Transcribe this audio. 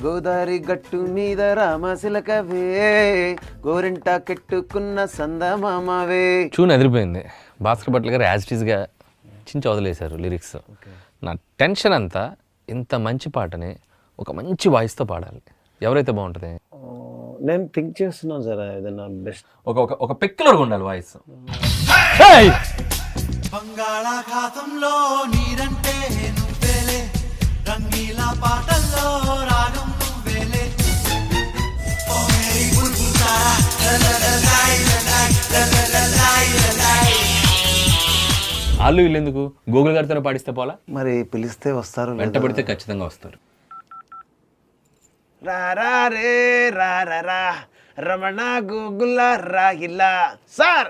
గోదారి గట్టు మీద రామశిలకవే గోరింట కెట్టుకున్న సందమామవే. చూని అదిరిపోయింది. భాస్కర్ భట్ల గారు యాజ్ ఇట్ ఈస్గా చించి వదిలేశారు లిరిక్స్. నా టెన్షన్ అంతా ఇంత మంచి పాటని ఒక మంచి వాయిస్తో పాడాలి. ఎవరైతే బాగుంటుంది? నేను థింక్ చేస్తున్నాను సార్ ఏదైనా బెస్ట్ ఒక పెక్యులర్గా ఉండాలి వాయిస్. బంగాళాఖాతంలో నీరంటే నువ్వేలే, రంగీలా పాటల్లో రాగం నువ్వేలే. వాళ్ళు వీళ్ళు ఎందుకు గూగుల్ గారితో పాడిస్తే పోలా? మరి పిలిస్తే వస్తారు, వెంట పెడితే ఖచ్చితంగా వస్తారు. రా రే రా రమణ గూగుల్ రాగిలా సార్